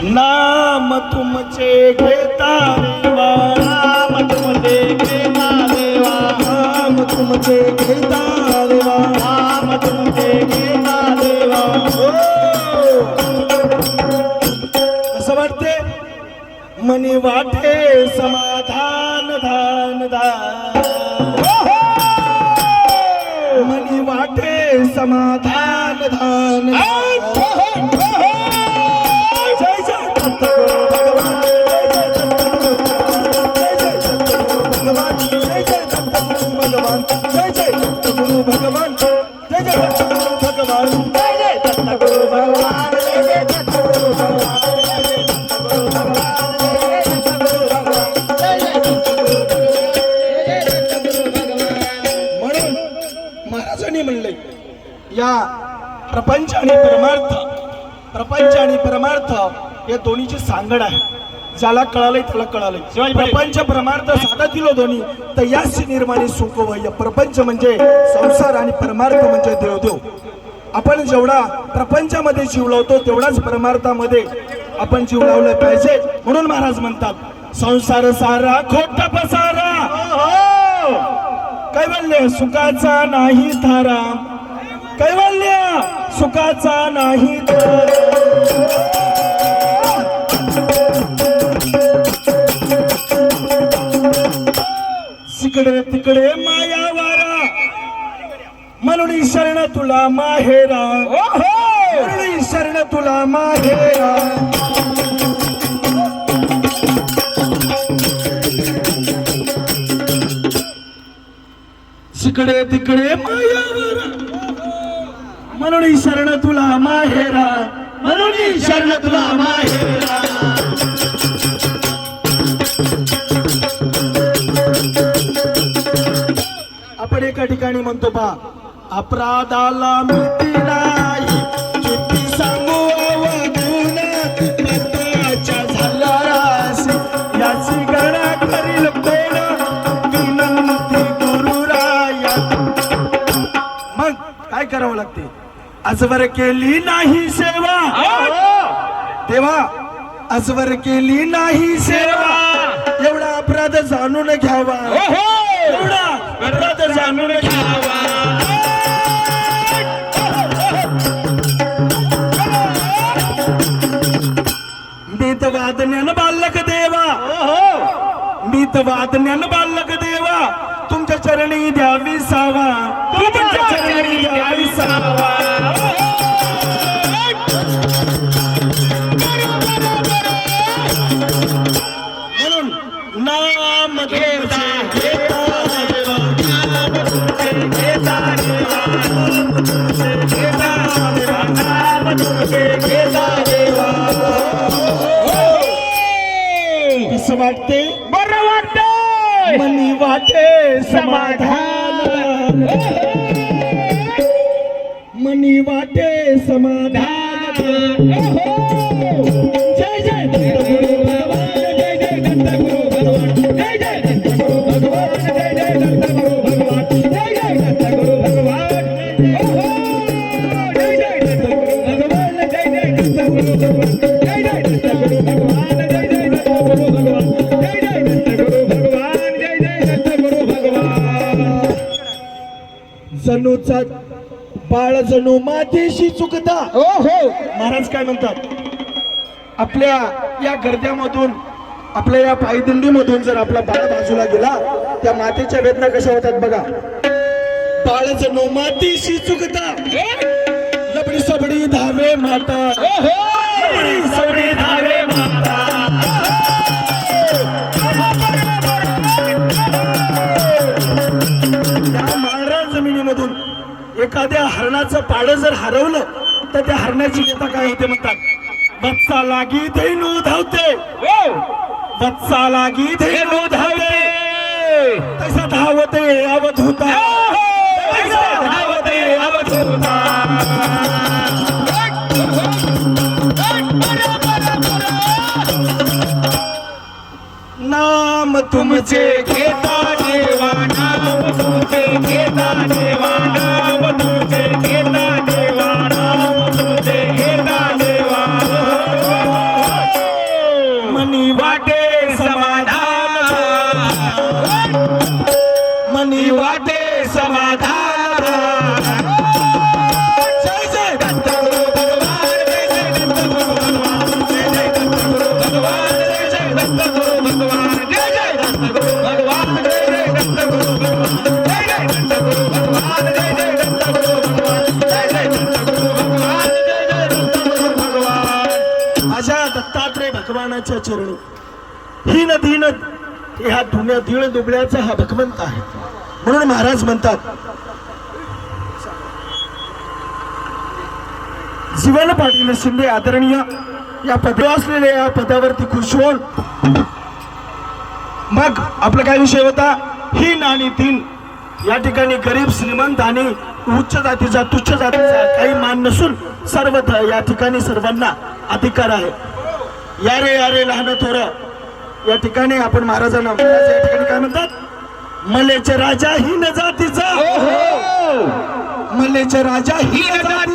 नाम तुमचे घेता देवा, नाम तुमचे घेता देवा, नाम तुमचे घेता देवा, नाम तुमचे घेता देवा. असं वाटते मनी वाटे समाधान धान धान, मनी वाटे समाधान धान धान. जय जय दत्त गुरु भगवान, जय जय दत्त गुरु भगवान, जय जय दत्त गुरु भगवान, जय जय दत्त गुरु भगवान, जय जय दत्त गुरु भगवान, जय जय दत्त गुरु भगवान, जय जय दत्त गुरु भगवान, जय जय दत्त गुरु भगवान. म्हणून महाराजांनी म्हणले या प्रपंच आणि परमार्थ, प्रपंच आणि परमार्थ या दोन्हीची सांगड आहे. ज्याला कळालंय त्याला कळालंय. प्रपंच परमार्थ साधा दिलो दोन्ही तर याची निर्माणी सुख वय. प्रपंच म्हणजे संसार आणि परमार्थ म्हणजे देवदेव. आपण जेवढा प्रपंचामध्ये जीव लावतो तेवढाच परमार्थामध्ये आपण जीव लावलं पाहिजे. म्हणून महाराज म्हणतात संसार सारा खोटा पसारा, कैवल्य सुखाचा नाही थारा, कैवल्य सुखाचा नाही थारा. तिकडे तिकडे माया वारा, म्हणून शरण तुला माहेरा, म्हणून शरण तुला माहेरा. तिकडे तिकडे माया वारा, म्हणून शरण तुला माहेरा, म्हणून शरण तुला माहेरा. आपण एका ठिकाणी म्हणतो बा अपराधाला मिती नाही, किती सांगू अवगुण, पत्राच्या झाला रास, याची गणना करील कोण, विनंती करू राया. मग काय करावं लागते? आजवर केली नाही सेवा तेव्हा, आजवर केली नाही सेवा, एवढा अपराध जाणून घ्यावा, एवढा अपराध जाणून घ्यावा. मीत वादन्यान बालक देवा, मीत वादन्यान बालक देवा, तुमच्या चरणी द्यावी सावा, तुमच्या चरणी द्यावी सावा. म्हणून नाम घेता घेता देवा, नाम तुमचे घेता देवा, घेता देवा, नाम तुमचे घेता देवा. कसं वाटते? बरं वाटते. मनी वाटे समाधान, मनी वाटे समाधान. जय जय दत्त गुरु भगवान, जय जय दत्त गुरु भगवान, जय जय दत्त गुरु भगवान, जय जय दत्त गुरु भगवान, जय जय दत्त गुरु भगवान, जय जय दत्त गुरु भगवान, जय जय दत्त गुरु भगवान, जय जय दत्त गुरु भगवान, जय जय दत्त गुरु भगवान, जय जय दत्त गुरु भगवान, जय जय दत्त गुरु भगवान. जणूचा बाळ जणू मातेशी चुकता. महाराज काय म्हणतात? आपल्या या गर्द्यामधून, आपल्या या पायदिंडीमधून जर आपला बाळ बाजूला गेला, त्या मातेच्या वेदना कशा होतात बघा. बाळ जणू मातेशी चुकता, लबडी सबडी धावे माता, लबडी सबडी धावे माता. त्या माळरान जमिनीमधून एखाद्या हरणाचं पाडं जर हरवलं तर त्या हरणाची व्यथा काय होते म्हणतात? वत्सा लागी धेनू धावते, वत्सा लागी धेनू धावते, तसा धावते अवधूता, तसा धावते अवधूता. नाम तुमचे घेता देवा, नाम तुमचे घेता देवा, नाम तुमचे घेता देवा, नाम तुमचे घेता देवा. भगवानाच्या चरणी ही नदी ह्या दीड दुबळ्याचा हा भगवंत आहे. म्हणून महाराज म्हणतात जीवन पाटील शिंदे आदरणीय या पदावर असलेल्या या पदावरती खुश होऊन मग आपला काय विषय होता ही नाणी तीन या ठिकाणी गरीब श्रीमंत आणि उच्च जातीचा तुच्छ जातीचा काही मान नसून सर्व या ठिकाणी सर्वांना अधिकार आहे. या रे लहान थोर या ठिकाणी आपण महाराजांना या ठिकाणी काय म्हणतात मलेचे राजा ही न जातीचा मलेचे राजा ही न जातीचा